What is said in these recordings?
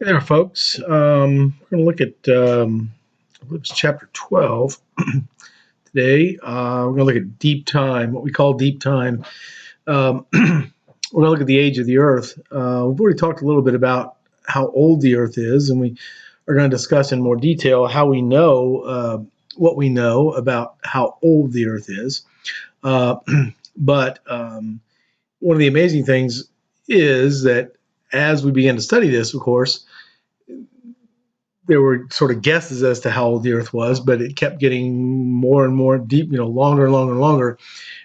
Hey there, folks. We're going to look at, I believe it's chapter 12 today. We're going to look at deep time, what we call deep time. We're going to look at the age of the Earth. We've already talked a little bit about how old the Earth is, and we are going to discuss in more detail how we know what we know about how old the Earth is. Uh, but one of the amazing things is that as we begin to study this, of course, there were sort of guesses as to how old the Earth was, but it kept getting more and more deep, longer and longer and longer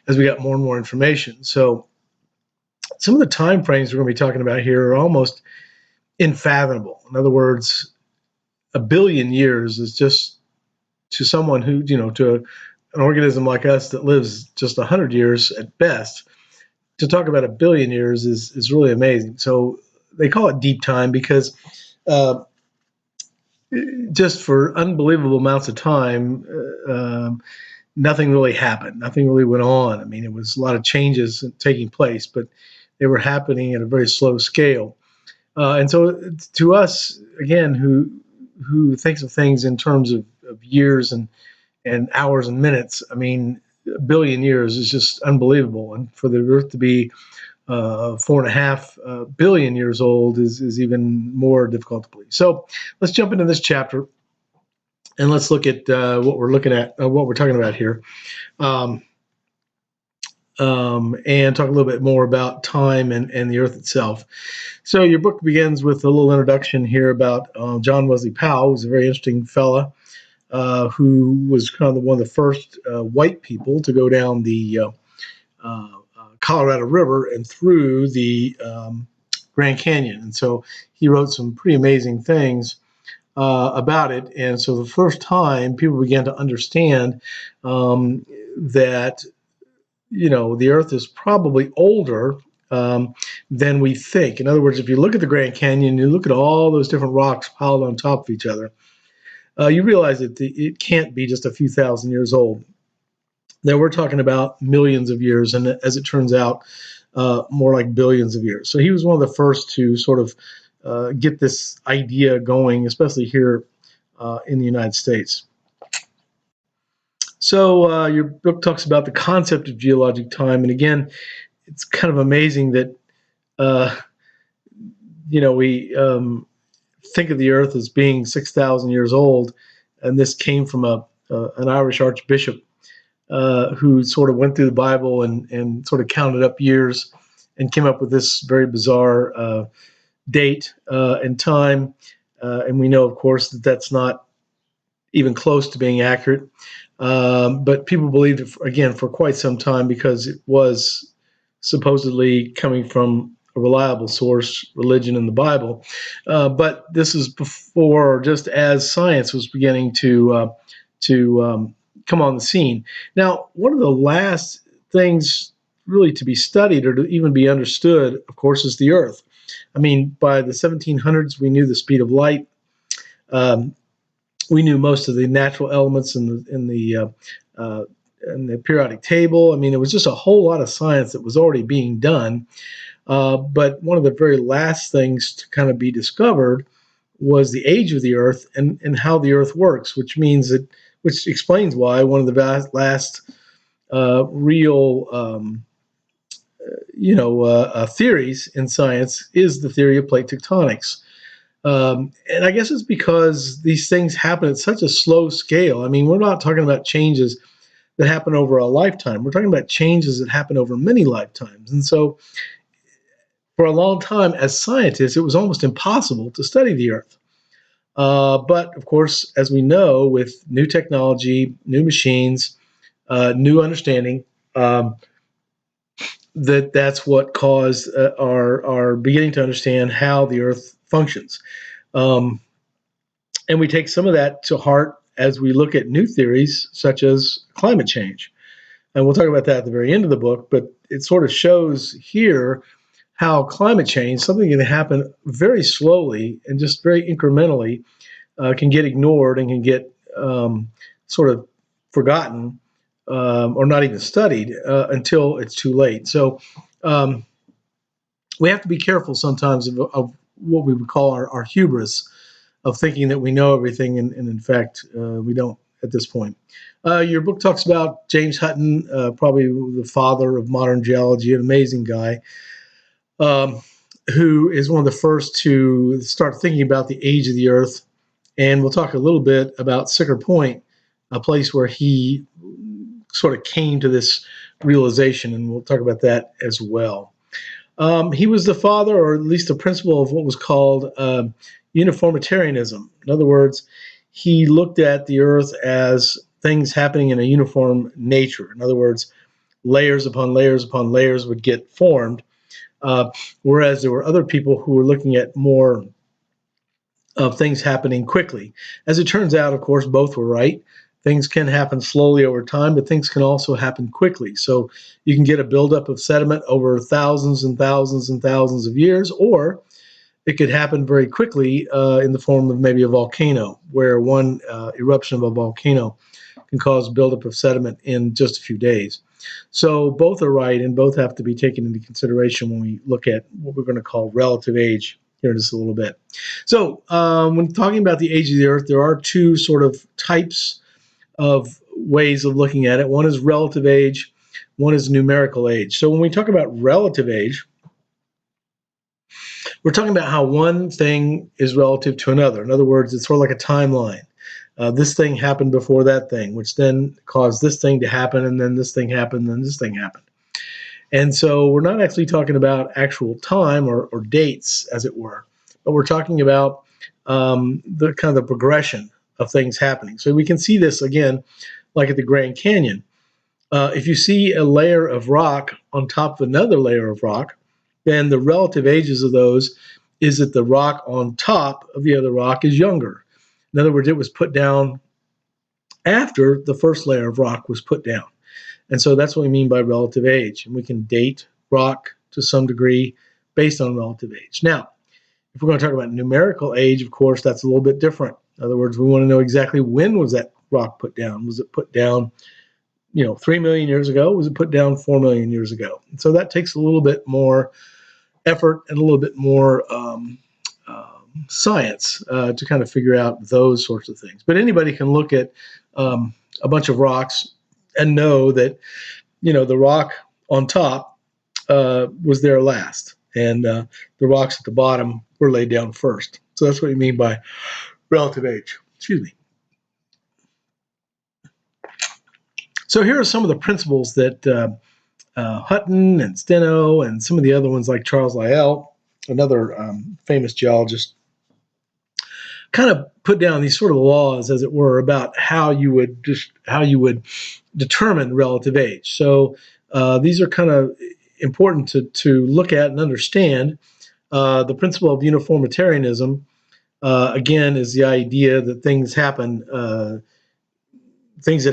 as we got more and more information. So some of the time frames we're going to be talking about here are almost unfathomable. In other words, a billion years is just to someone who, to an organism like us that lives just 100 years at best, to talk about a billion years is really amazing. So they call it deep time because uh, just for unbelievable amounts of time, nothing really happened. Nothing really went on. I mean, it was a lot of changes taking place, but they were happening at a very slow scale. And so, to us, again, who thinks of things in terms of years and hours and minutes, I mean, a billion years is just unbelievable. And for the Earth to be 4.5 billion years old is even more difficult to believe. So let's jump into this chapter and let's look at what we're talking about here. Um, and talk a little bit more about time and the Earth itself. So your book begins with a little introduction here about John Wesley Powell, who's a very interesting fella who was kind of one of the first white people to go down the Colorado River and through the Grand Canyon. And so he wrote some pretty amazing things about it. And so the first time people began to understand that the Earth is probably older than we think. In other words, if you look at the Grand Canyon, you look at all those different rocks piled on top of each other, you realize that it can't be just a few thousand years old. Now we're talking about millions of years, and as it turns out, more like billions of years. So he was one of the first to sort of get this idea going, especially here in the United States. So your book talks about the concept of geologic time, and again, it's kind of amazing that uh, we think of the Earth as being 6,000 years old, and this came from an Irish archbishop who sort of went through the Bible and sort of counted up years and came up with this very bizarre date and time. And we know, of course, that that's not even close to being accurate. But people believed it, again, for quite some time because it was supposedly coming from a reliable source, religion in the Bible. But this is before, just as science was beginning to come on the scene. Now, one of the last things really to be studied or to even be understood, of course, is the Earth. I mean, by the 1700s, we knew the speed of light. Um, we knew most of the natural elements uh, in the periodic table. I mean, it was just a whole lot of science that was already being done. But one of the very last things to kind of be discovered was the age of the Earth and how the Earth works, which explains why one of the last real theories in science is the theory of plate tectonics. And I guess it's because these things happen at such a slow scale. I mean, we're not talking about changes that happen over a lifetime. We're talking about changes that happen over many lifetimes. And so, for a long time, as scientists, it was almost impossible to study the Earth. But of course, as we know, with new technology, new machines, new understanding, that's what caused our beginning to understand how the Earth functions. Um, and we take some of that to heart as we look at new theories such as climate change. And we'll talk about that at the very end of the book, but it sort of shows here how climate change, something that can happen very slowly and just very incrementally, can get ignored and can get sort of forgotten or not even studied until it's too late. So um, we have to be careful sometimes of what we would call our hubris of thinking that we know everything, and in fact, we don't at this point. Your book talks about James Hutton, probably the father of modern geology, an amazing guy, um, who is one of the first to start thinking about the age of the Earth. And we'll talk a little bit about Siccar Point, a place where he sort of came to this realization, and we'll talk about that as well. He was the father, or at least the principal, of what was called uniformitarianism. In other words, he looked at the Earth as things happening in a uniform nature. In other words, layers upon layers upon layers would get formed, whereas there were other people who were looking at more of things happening quickly. As it turns out, of course, both were right. Things can happen slowly over time, but things can also happen quickly. So you can get a buildup of sediment over thousands and thousands and thousands of years, or it could happen very quickly in the form of maybe a volcano, where one eruption of a volcano can cause buildup of sediment in just a few days. So both are right, and both have to be taken into consideration when we look at what we're going to call relative age here in just a little bit. So when talking about the age of the Earth, there are two sort of types of ways of looking at it. One is relative age, one is numerical age. So when we talk about relative age, we're talking about how one thing is relative to another. In other words, it's sort of like a timeline. This thing happened before that thing, which then caused this thing to happen, and then this thing happened, and then this thing happened. And so we're not actually talking about actual time or dates, as it were, but we're talking about the kind of the progression of things happening. So we can see this again, like at the Grand Canyon. If you see a layer of rock on top of another layer of rock, then the relative ages of those is that the rock on top of the other rock is younger. In other words, it was put down after the first layer of rock was put down. And so that's what we mean by relative age. And we can date rock to some degree based on relative age. Now, if we're going to talk about numerical age, of course, that's a little bit different. In other words, we want to know exactly when was that rock put down. Was it put down, 3 million years ago? Was it put down 4 million years ago? And so that takes a little bit more effort and a little bit more science to kind of figure out those sorts of things. But anybody can look at a bunch of rocks and know that, the rock on top was there last, and the rocks at the bottom were laid down first. So that's what you mean by relative age. Excuse me. So here are some of the principles that Hutton and Steno and some of the other ones like Charles Lyell, another famous geologist, kind of put down these sort of laws, as it were, about how you would determine relative age. So these are kind of important to look at and understand. The principle of uniformitarianism, again, is the idea that things that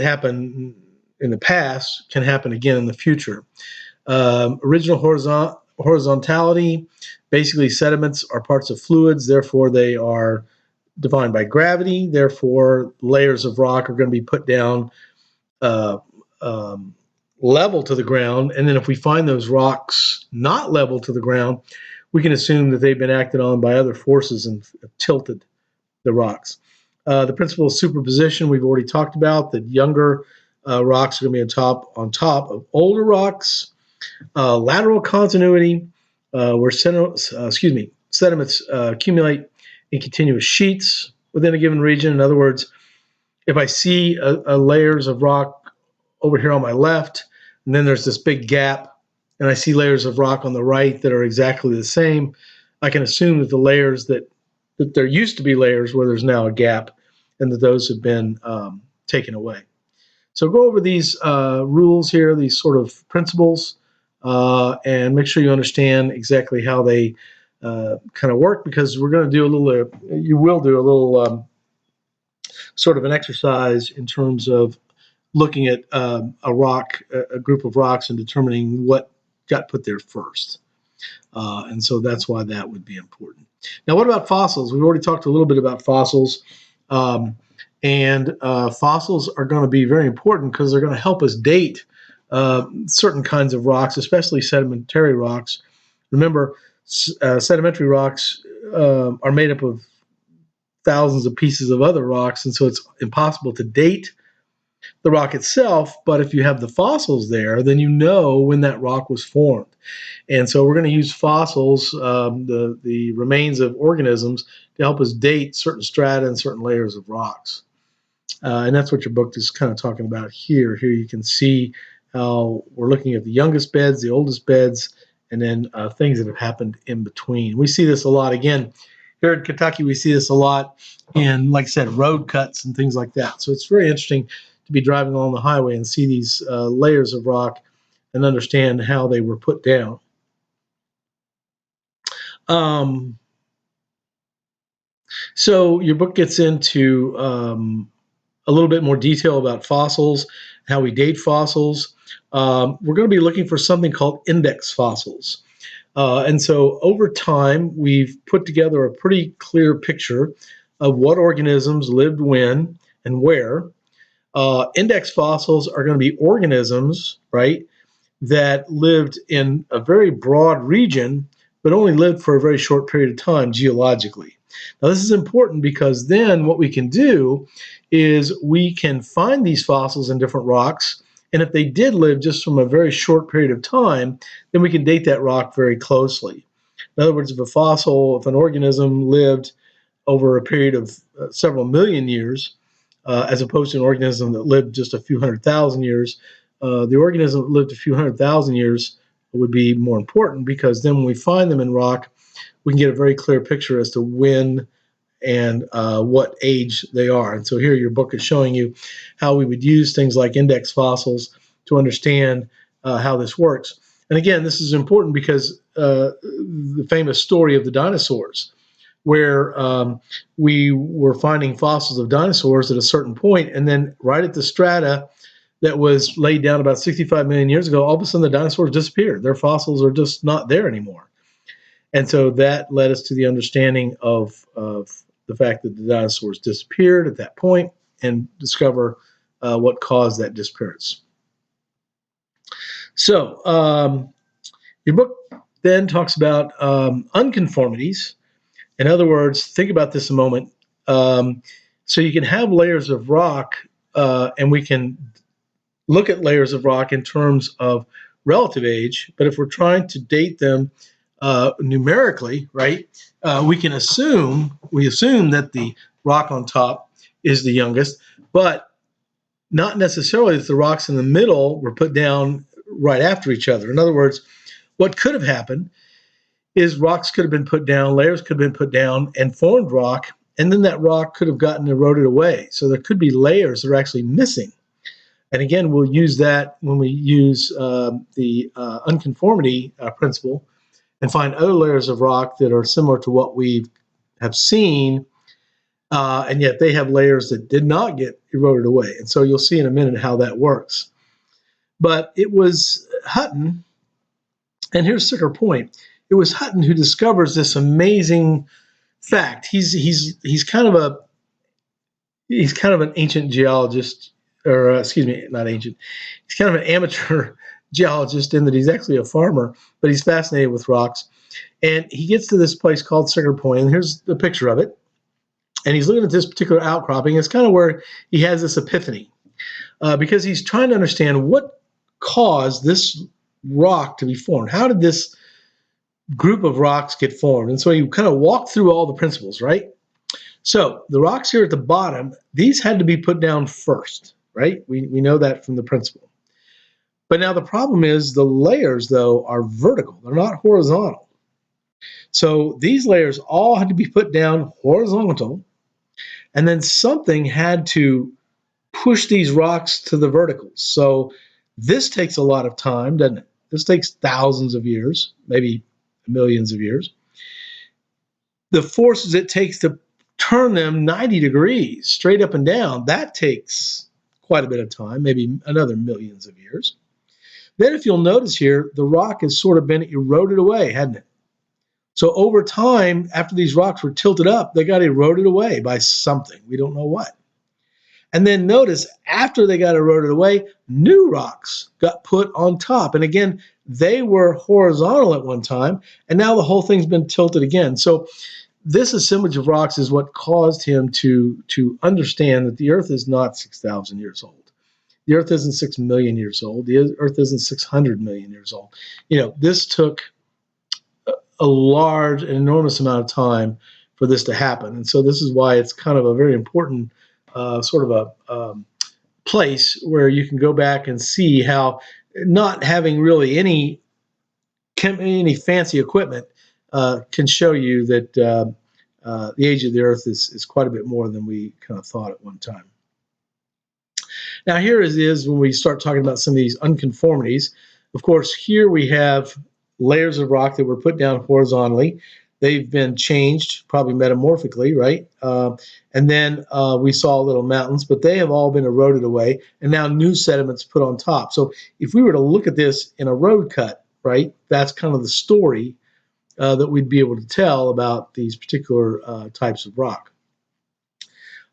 happen in the past can happen again in the future. Original horizontality, basically sediments are parts of fluids, therefore they are defined by gravity, therefore layers of rock are going to be put down level to the ground, and then if we find those rocks not level to the ground, we can assume that they've been acted on by other forces and tilted the rocks. The principle of superposition we've already talked about, that younger rocks are going to be on top of older rocks. Lateral continuity, where sediments accumulate in continuous sheets within a given region. In other words, if I see a layers of rock over here on my left, and then there's this big gap, and I see layers of rock on the right that are exactly the same, I can assume that the layers that there used to be layers where there's now a gap, and that those have been taken away. So go over these rules here, these sort of principles, and make sure you understand exactly how they kind of work, because we're going to do you will do a little sort of an exercise in terms of looking at a group of rocks and determining what got put there first. And so that's why that would be important. Now, what about fossils? We've already talked a little bit about fossils. And fossils are going to be very important because they're going to help us date certain kinds of rocks, especially sedimentary rocks. Remember, Sedimentary rocks are made up of thousands of pieces of other rocks, and so it's impossible to date the rock itself. But if you have the fossils there, then you know when that rock was formed. And so we're going to use fossils, the remains of organisms, to help us date certain strata and certain layers of rocks. And that's what your book is kind of talking about here. Here you can see how we're looking at the youngest beds, the oldest beds, and then things that have happened in between. We see this a lot. Again, here in Kentucky, we see this a lot in, like I said, road cuts and things like that. So it's very interesting to be driving along the highway and see these layers of rock and understand how they were put down. So your book gets into a little bit more detail about fossils, how we date fossils. We're going to be looking for something called index fossils. And so over time, we've put together a pretty clear picture of what organisms lived when and where. Index fossils are going to be organisms, right, that lived in a very broad region, but only lived for a very short period of time geologically. Now, this is important because then what we can do is we can find these fossils in different rocks, and if they did live just from a very short period of time, then we can date that rock very closely. In other words, if an organism lived over a period of several million years, as opposed to an organism that lived just a few 100,000 years, the organism that lived a few 100,000 years would be more important, because then when we find them in rock, we can get a very clear picture as to when and what age they are. And so here your book is showing you how we would use things like index fossils to understand how this works. And again, this is important because the famous story of the dinosaurs, where we were finding fossils of dinosaurs at a certain point, and then right at the strata that was laid down about 65 million years ago, all of a sudden the dinosaurs disappeared. Their fossils are just not there anymore. And so that led us to the understanding of the fact that the dinosaurs disappeared at that point, and discover what caused that disappearance. So your book then talks about unconformities. In other words, think about this a moment. So you can have layers of rock, and we can look at layers of rock in terms of relative age, but if we're trying to date them numerically, right, we assume that the rock on top is the youngest, but not necessarily that the rocks in the middle were put down right after each other. In other words, what could have happened is rocks could have been put down, layers could have been put down and formed rock, and then that rock could have gotten eroded away. So there could be layers that are actually missing. And again, we'll use that when we use the unconformity principle, and find other layers of rock that are similar to what we have seen, and yet they have layers that did not get eroded away. And so you'll see in a minute how that works. But it was Hutton, and here's the sticker point. It was Hutton who discovers this amazing fact. He's kind of an ancient geologist, or excuse me, not ancient. He's kind of an amateur geologist in that he's actually a farmer, but he's fascinated with rocks. And he gets to this place called Cigar Point, and here's the picture of it. And he's looking at this particular outcropping. It's kind of where he has this epiphany, because he's trying to understand what caused this rock to be formed. How did this group of rocks get formed? And so he kind of walked through all the principles, right? So the rocks here at the bottom, these had to be put down first, right? We know that from the principle. But now the problem is the layers, though, are vertical. They're not horizontal. So these layers all had to be put down horizontal, and then something had to push these rocks to the verticals. So this takes a lot of time, doesn't it? This takes thousands of years, maybe millions of years. The forces it takes to turn them 90 degrees straight up and down, that takes quite a bit of time, maybe another millions of years. Then if you'll notice here, the rock has sort of been eroded away, hadn't it? So over time, after these rocks were tilted up, they got eroded away by something. We don't know what. And then notice, after they got eroded away, new rocks got put on top. And again, they were horizontal at one time, and now the whole thing's been tilted again. So this assemblage of rocks is what caused him to understand that the Earth is not 6,000 years old. The Earth isn't 6 million years old. The Earth isn't 600 million years old. This took a large, an enormous amount of time for this to happen. And so this is why it's kind of a very important sort of a place where you can go back and see how not having really any fancy equipment can show you that the age of the Earth is quite a bit more than we kind of thought at one time. Now here it is when we start talking about some of these unconformities. Of course, here we have layers of rock that were put down horizontally. They've been changed, probably metamorphically, right? And then we saw little mountains, but they have all been eroded away, and now new sediments put on top. So if we were to look at this in a road cut, right, that's kind of the story that we'd be able to tell about these particular types of rock.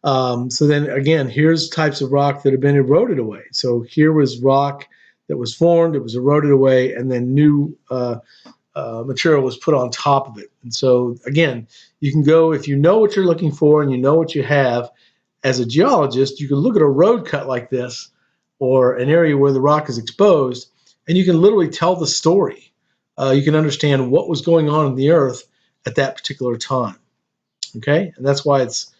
So then again, here's types of rock that have been eroded away. So here was rock that was formed, it was eroded away, and then new material was put on top of it. And so again, you can go, if you know what you're looking for and you know what you have, as a geologist, you can look at a road cut like this or an area where the rock is exposed, and you can literally tell the story. You can understand what was going on in the Earth at that particular time. Okay, and that's why it's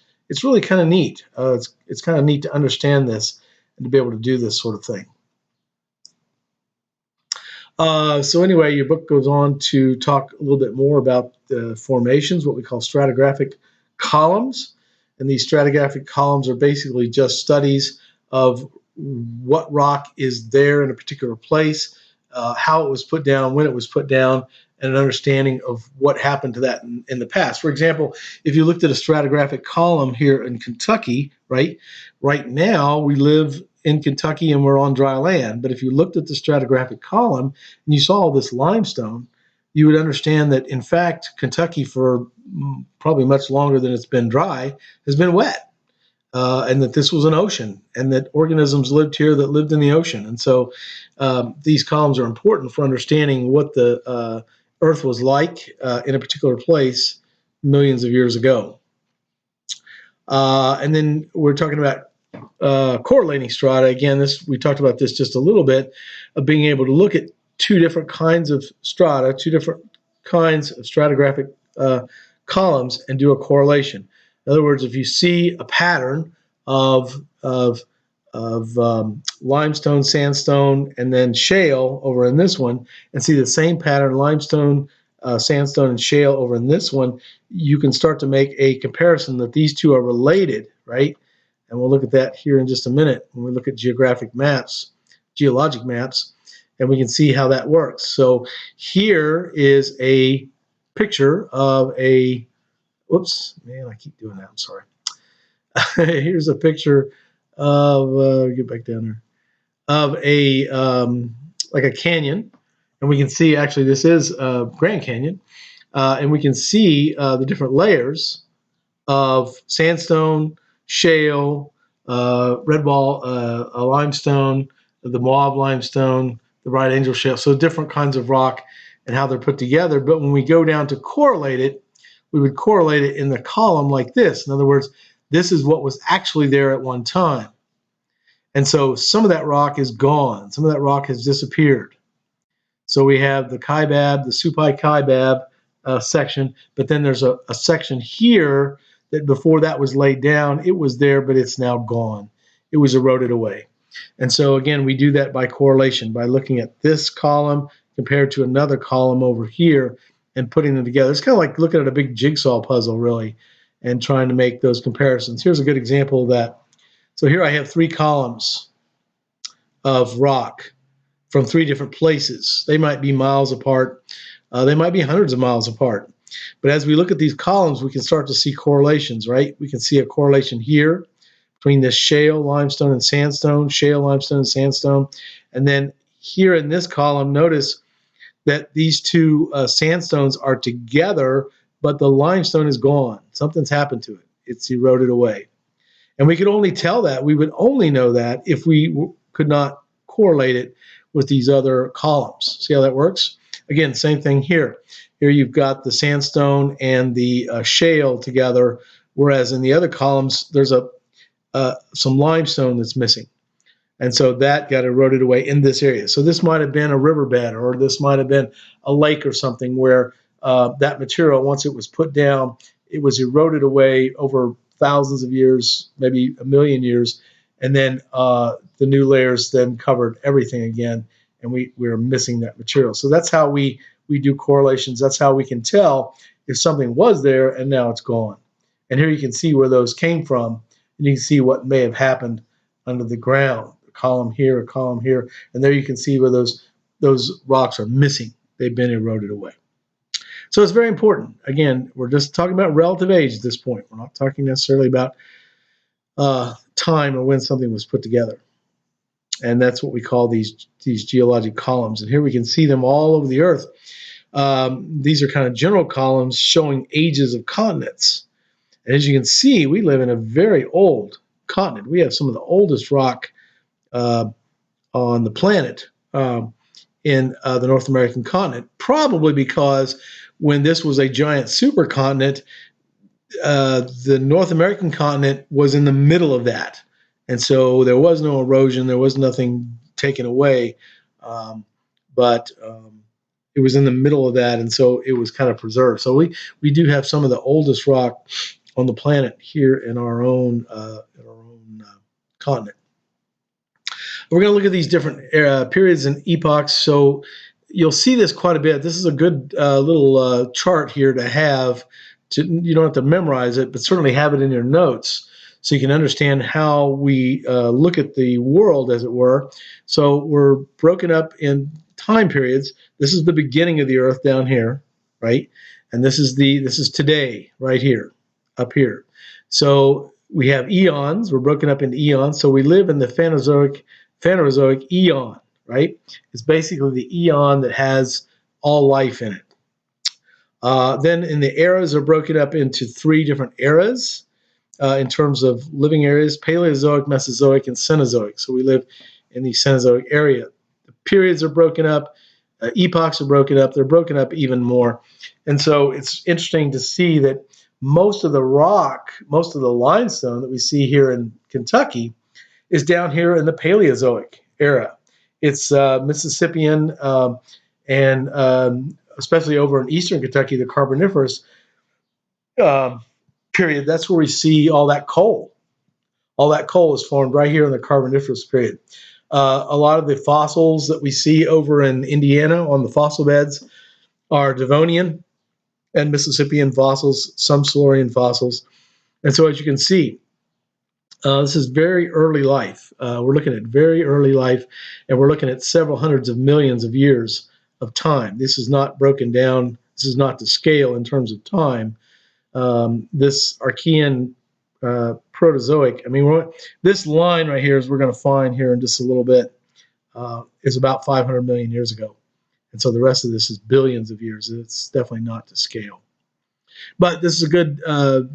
really kind of neat. It's kind of neat to understand this and to be able to do this sort of thing. So anyway, your book goes on to talk a little bit more about the formations, what we call stratigraphic columns. And these stratigraphic columns are basically just studies of what rock is there in a particular place, how it was put down, when it was put down, and an understanding of what happened to that in the past. For example, if you looked at a stratigraphic column here in Kentucky, right now we live in Kentucky and we're on dry land. But if you looked at the stratigraphic column and you saw all this limestone, you would understand that, in fact, Kentucky, for probably much longer than it's been dry, has been wet. And that this was an ocean, and that organisms lived here that lived in the ocean. And so these columns are important for understanding what the Earth was like in a particular place millions of years ago. And then we're talking about correlating strata. Again, we talked about this just a little bit, of being able to look at two different kinds of strata, two different kinds of stratigraphic columns, and do a correlation. In other words, if you see a pattern of limestone, sandstone, and then shale over in this one, and see the same pattern, limestone, sandstone, and shale over in this one, you can start to make a comparison that these two are related, right? And we'll look at that here in just a minute when we look at geologic maps, and we can see how that works. So here is a picture of a, whoops, man, I keep doing that, I'm sorry. Here's a picture of, get back down there, of a, like a canyon. And we can see, actually, this is Grand Canyon. And we can see the different layers of sandstone, shale, red ball, limestone, the Moab limestone, the Bright Angel shale. So different kinds of rock and how they're put together. But when we go down to correlate it, we would correlate it in the column like this. In other words, this is what was actually there at one time. And so some of that rock is gone. Some of that rock has disappeared. So we have the Kaibab, the Supai Kaibab section, but then there's a section here that before that was laid down, it was there, but it's now gone. It was eroded away. And so again, we do that by correlation, by looking at this column compared to another column over here and putting them together. It's kind of like looking at a big jigsaw puzzle, really, and trying to make those comparisons. Here's a good example of that. So here I have 3 columns of rock from 3 different places. They might be miles apart. They might be hundreds of miles apart. But as we look at these columns, we can start to see correlations, right? We can see a correlation here between this shale, limestone, and sandstone, shale, limestone, and sandstone. And then here in this column, notice that these 2 sandstones are together, but the limestone is gone. Something's happened to it. It's eroded away. And we could only tell that, we would only know that if we could not correlate it with these other columns. See how that works? Again, same thing here. Here you've got the sandstone and the shale together, whereas in the other columns there's some limestone that's missing. And so that got eroded away in this area. So this might have been a riverbed, or this might have been a lake or something where that material, once it was put down, it was eroded away over thousands of years, maybe a million years. And then the new layers then covered everything again, and we were missing that material. So that's how we do correlations. That's how we can tell if something was there and now it's gone. And here you can see where those came from, and you can see what may have happened under the ground. A column here, and there you can see where those rocks are missing. They've been eroded away. So it's very important. Again, we're just talking about relative age at this point. We're not talking necessarily about time or when something was put together. And that's what we call these geologic columns. And here we can see them all over the earth. These are kind of general columns showing ages of continents. And as you can see, we live in a very old continent. We have some of the oldest rock on the planet in the North American continent, probably because when this was a giant supercontinent, the North American continent was in the middle of that. And so there was no erosion, there was nothing taken away, but it was in the middle of that, and so it was kind of preserved. So we do have some of the oldest rock on the planet here in our own continent. We're going to look at these different periods and epochs. So you'll see this quite a bit. This is a good little chart here to have. You don't have to memorize it, but certainly have it in your notes so you can understand how we look at the world, as it were. So we're broken up in time periods. This is the beginning of the Earth down here, right? And this is today, right here, up here. So we have eons. We're broken up into eons. So we live in the Phanerozoic eon, right? It's basically the eon that has all life in it. Then in the eras are broken up into 3 different eras in terms of living areas: Paleozoic, Mesozoic, and Cenozoic. So we live in the Cenozoic area. The periods are broken up. Epochs are broken up. They're broken up even more. And so it's interesting to see that most of the rock, most of the limestone that we see here in Kentucky is down here in the Paleozoic era. It's Mississippian and especially over in eastern Kentucky, the Carboniferous period. That's where we see all that coal. All that coal is formed right here in the Carboniferous period. A lot of the fossils that we see over in Indiana on the fossil beds are Devonian and Mississippian fossils, some Silurian fossils. And so as you can see, this is very early life. We're looking at very early life, and we're looking at several hundreds of millions of years of time. This is not broken down. This is not to scale in terms of time. This Archean Proterozoic, this line right here, as we're going to find here in just a little bit, is about 500 million years ago. And so the rest of this is billions of years. It's definitely not to scale. But this is a good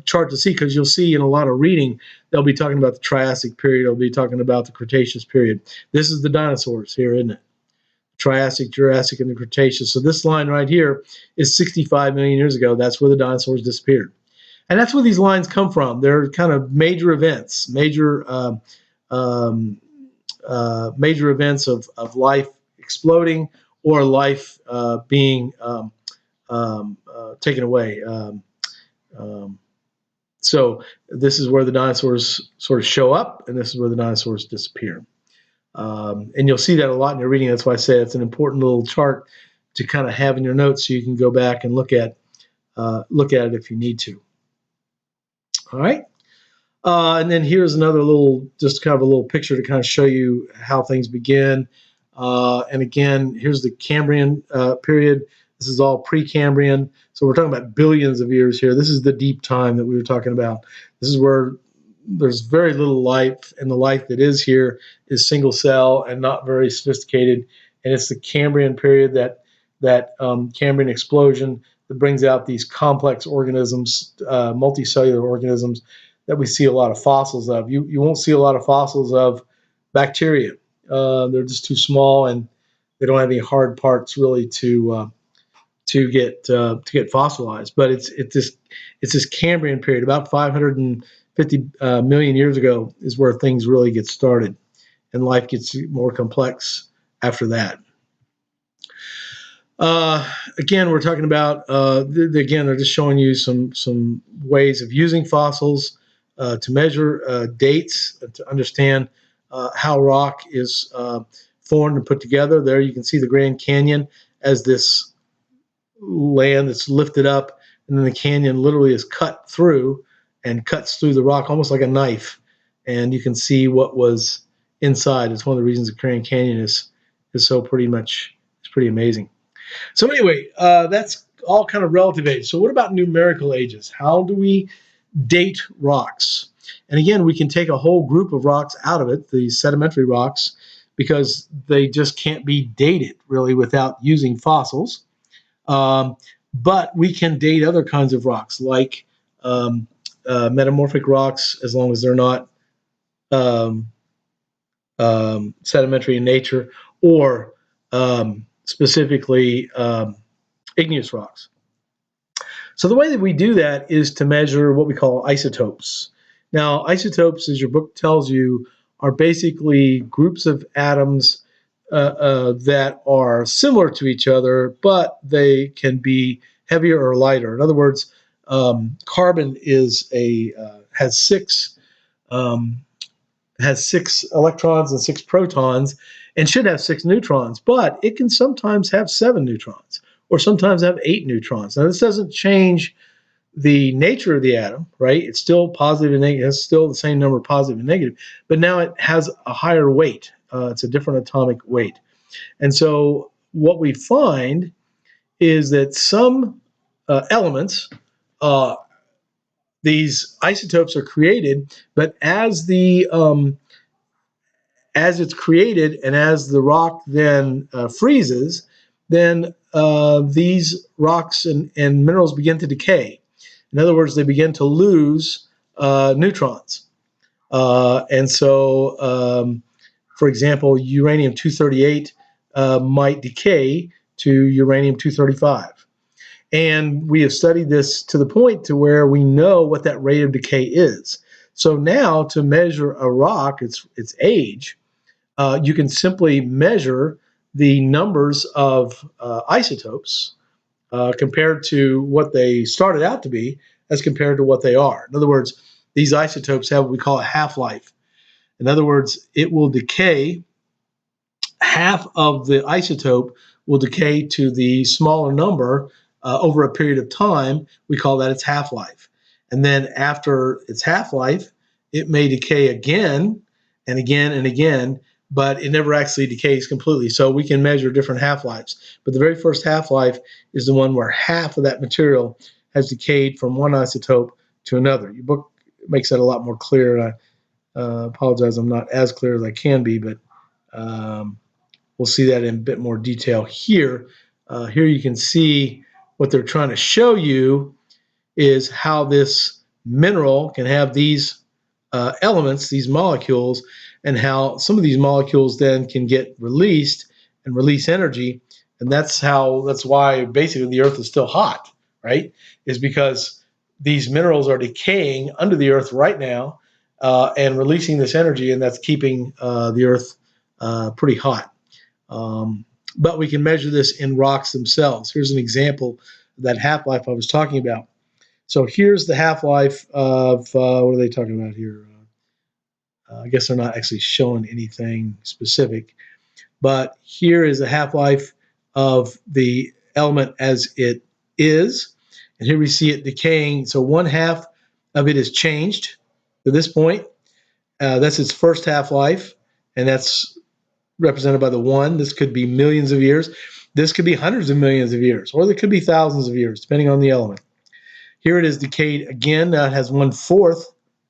chart to see, because you'll see in a lot of reading, they'll be talking about the Triassic period. They'll be talking about the Cretaceous period. This is the dinosaurs here, isn't it? Triassic, Jurassic, and the Cretaceous. So this line right here is 65 million years ago. That's where the dinosaurs disappeared. And that's where these lines come from. They're kind of major events, major events of life exploding or life being taken away. So this is where the dinosaurs sort of show up, and this is where the dinosaurs disappear. And you'll see that a lot in your reading. That's why I say it's an important little chart to kind of have in your notes, so you can go back and look at it if you need to. All right. And then here's another just kind of a little picture to kind of show you how things begin. And again, here's the Cambrian period. This is all Precambrian. So we're talking about billions of years here. This is the deep time that we were talking about. This is where there's very little life, and the life that is here is single cell and not very sophisticated. And it's the Cambrian period, that Cambrian explosion, that brings out these complex organisms, multicellular organisms, that we see a lot of fossils of. You won't see a lot of fossils of bacteria. They're just too small, and They don't have any hard parts really to get fossilized. But it's this Cambrian period, about 550 million years ago, is where things really get started, and life gets more complex after that. Again, we're talking about again, they're just showing you some ways of using fossils to measure dates, to understand how rock is formed and put together. There you can see the Grand Canyon as this land that's lifted up, and then the canyon literally is cut through and cuts through the rock almost like a knife, and you can see what was inside. It's one of the reasons the Grand Canyon is so it's pretty amazing. So anyway, that's all kind of relative age. So what about numerical ages? How do we date rocks? And again, we can take a whole group of rocks out of it, the sedimentary rocks, because they just can't be dated really without using fossils. But we can date other kinds of rocks, like metamorphic rocks, as long as they're not um, sedimentary in nature, or specifically igneous rocks. So the way that we do that is to measure what we call isotopes. Now, isotopes, as your book tells you, are basically groups of atoms that are similar to each other, but they can be heavier or lighter. In other words, carbon has um, six electrons and six protons, and should have six neutrons, but it can sometimes have seven neutrons, or sometimes have eight neutrons. Now, this doesn't change the nature of the atom, right? It's still positive and negative. It's still the same number of positive and negative, but now it has a higher weight. It's a different atomic weight. And so what we find is that some elements, uh, these isotopes are created, but as it's created and as the rock then freezes, then these rocks and minerals begin to decay. In other words, they begin to lose neutrons. And so, for example, uranium 238 might decay to uranium 235. And we have studied this to the point to where we know what that rate of decay is. So now to measure a rock, its age, you can simply measure the numbers of isotopes compared to what they started out to be as compared to what they are. In other words, these isotopes have what we call a half-life. In other words, it will decay, half of the isotope will decay to the smaller number over a period of time. We call that its half-life. And then after its half-life, it may decay again and again and again, but it never actually decays completely. So we can measure different half-lives. But the very first half-life is the one where half of that material has decayed from one isotope to another. Your book makes that a lot more clear, and I apologize I'm not as clear as I can be, but we'll see that in a bit more detail here. Here you can see what they're trying to show you is how this mineral can have these elements, these molecules, and how some of these molecules then can get released and release energy. And that's why basically the Earth is still hot, right? Is because these minerals are decaying under the Earth right now and releasing this energy, and that's keeping the Earth pretty hot. But we can measure this in rocks themselves. Here's an example of that half-life I was talking about. So here's the half-life of, what are they talking about here? I guess they're not actually showing anything specific, but here is the half-life of the element as it is. And here we see it decaying. So one half of it is changed to this point. That's its first half-life, and that's represented by the 1. This could be millions of years. This could be hundreds of millions of years, or there could be thousands of years, depending on the element. Here it is decayed again. Now it has 1/4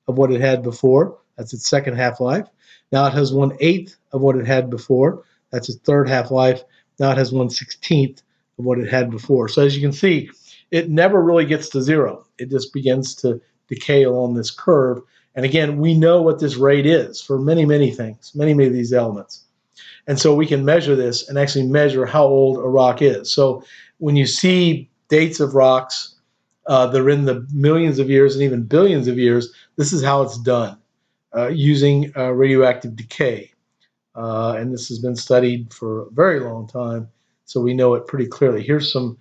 of what it had before. That's its second half-life. Now it has 1/8 of what it had before. That's its third half-life. Now it has 1/16 of what it had before. So as you can see, it never really gets to zero. It just begins to decay along this curve. And again, we know what this rate is for many, many things, many of these elements. And so we can measure this and actually measure how old a rock is. So when you see dates of rocks that are in the millions of years and even billions of years, this is how it's done using radioactive decay. And this has been studied for a very long time, so we know it pretty clearly. Here's some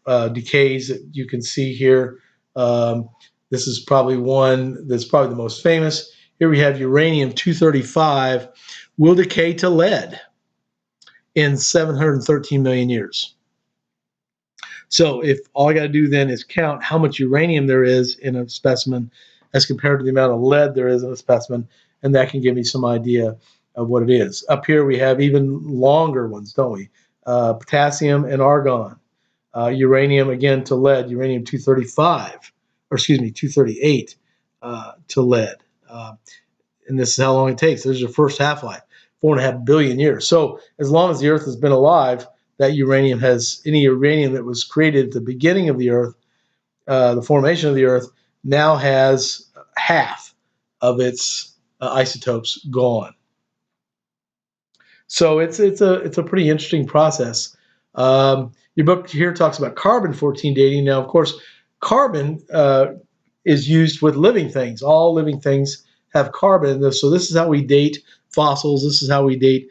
decays that you can see here. Um, this is probably one that's probably the most famous. Here we have uranium 235 will decay to lead in 713 million years. So if all I got to do then is count how much uranium there is in a specimen as compared to the amount of lead there is in a specimen, and that can give me some idea of what it is. Up here we have even longer ones, don't we? Potassium and argon. Uranium again to lead, uranium 235, or excuse me, 238 to lead. And this is how long it takes. There's your first half-life, 4.5 billion years. So as long as the Earth has been alive, that uranium has, any uranium that was created at the beginning of the Earth, the formation of the Earth, now has half of its isotopes gone. So it's a pretty interesting process. Your book here talks about carbon-14 dating. Now, of course, carbon is used with living things. All living things have carbon. So this is how we date fossils. This is how we date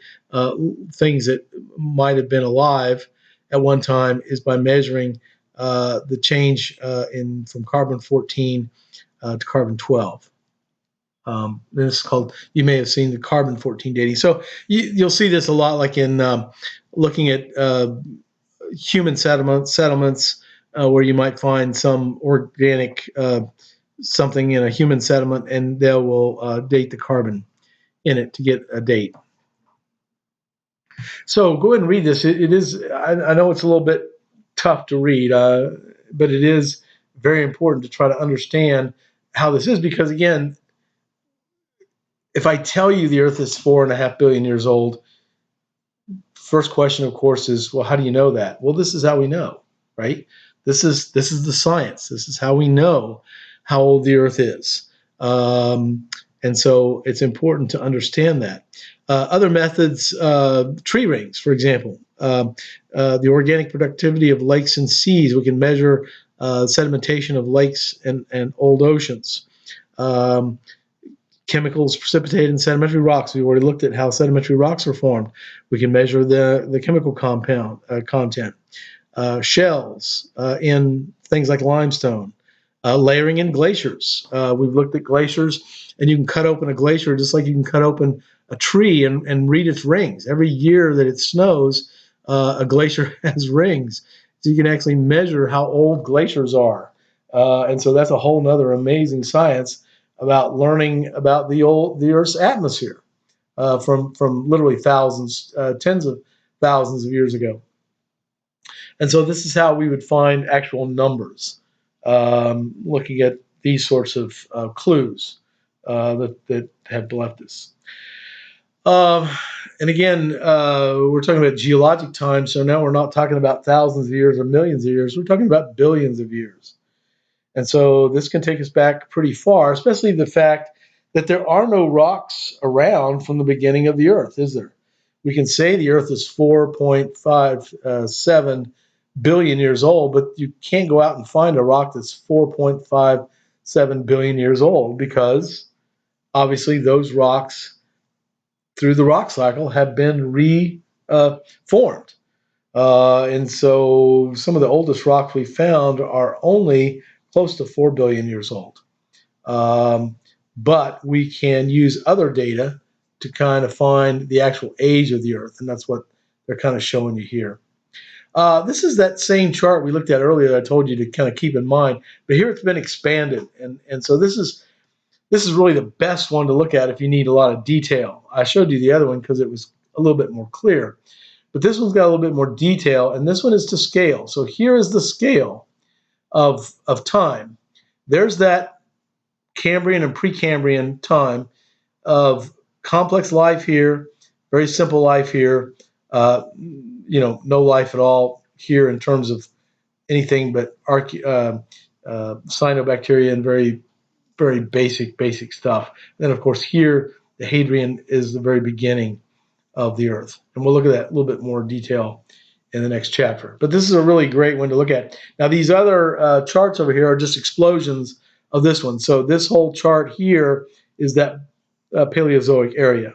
things that might have been alive at one time, is by measuring the change from carbon-14 to carbon-12. This is called, you may have seen the carbon-14 dating. So you'll see this a lot, like in looking at human settlements where you might find some organic something in a human settlement, and they will date the carbon in it to get a date. So go ahead and read this. It is, I know it's a little bit tough to read, but it is very important to try to understand how this is, because again, if I tell you the Earth is 4.5 billion years old, first question, of course, is, well, how do you know that? Well, this is how we know, right? This is the science. This is how we know how old the Earth is, and so it's important to understand that. Other methods, tree rings, for example, the organic productivity of lakes and seas. We can measure sedimentation of lakes and old oceans. Chemicals precipitated in sedimentary rocks. We've already looked at how sedimentary rocks are formed. We can measure the chemical compound content. Shells in things like limestone. Layering in glaciers. We've looked at glaciers, and you can cut open a glacier just like you can cut open a tree and read its rings. Every year that it snows, a glacier has rings. So you can actually measure how old glaciers are. And so that's a whole nother amazing science about learning about the Earth's atmosphere from literally thousands, tens of thousands of years ago. And so this is how we would find actual numbers, looking at these sorts of clues that have left us. And again, we're talking about geologic time, so now we're not talking about thousands of years or millions of years. We're talking about billions of years. And so this can take us back pretty far, especially the fact that there are no rocks around from the beginning of the Earth, is there? We can say the Earth is 4.57 billion years old, but you can't go out and find a rock that's 4.57 billion years old, because obviously those rocks through the rock cycle have been reformed. And so some of the oldest rocks we found are only close to 4 billion years old. But we can use other data to kind of find the actual age of the Earth, and that's what they're kind of showing you here. This is that same chart we looked at earlier that I told you to kind of keep in mind, but here it's been expanded, and so this is really the best one to look at if you need a lot of detail. I showed you the other one because it was a little bit more clear, but this one's got a little bit more detail, and this one is to scale. So here is the scale of time. There's that Cambrian and Precambrian time of complex life here, very simple life here, no life at all here in terms of anything but cyanobacteria and very, very basic stuff. And then, of course, here, the Hadrian is the very beginning of the Earth. And we'll look at that in a little bit more detail in the next chapter. But this is a really great one to look at. Now, these other charts over here are just explosions of this one. So this whole chart here is that Paleozoic area,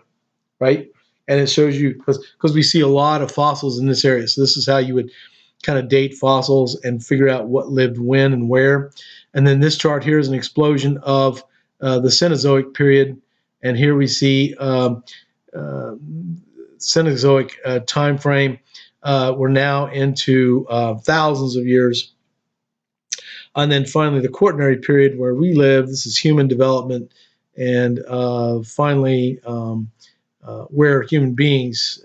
right? And it shows you, because we see a lot of fossils in this area. So this is how you would kind of date fossils and figure out what lived when and where. And then this chart here is an explosion of the Cenozoic period. And here we see Cenozoic time frame. We're now into thousands of years. And then finally, the Quaternary period where we live. This is human development. And finally, where human beings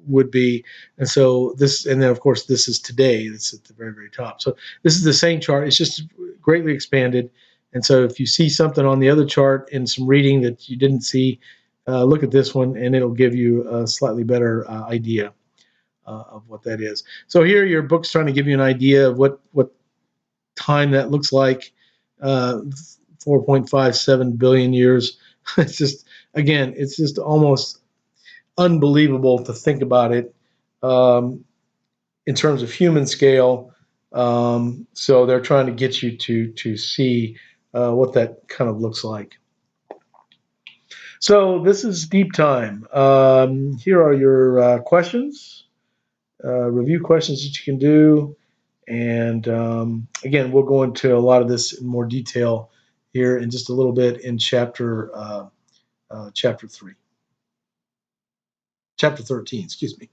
would be. And so this, and then of course, this is today. It's at the very, very top. So this is the same chart. It's just greatly expanded. And so if you see something on the other chart in some reading that you didn't see, look at this one and it'll give you a slightly better idea of what that is. So here your book's trying to give you an idea of what time that looks like. 4.57 billion years. It's just, again, it's just almost unbelievable to think about it in terms of human scale. So they're trying to get you to see what that kind of looks like. So this is Deep Time. Here are your questions, review questions that you can do. And again, we'll go into a lot of this in more detail here in just a little bit in chapter 13, excuse me.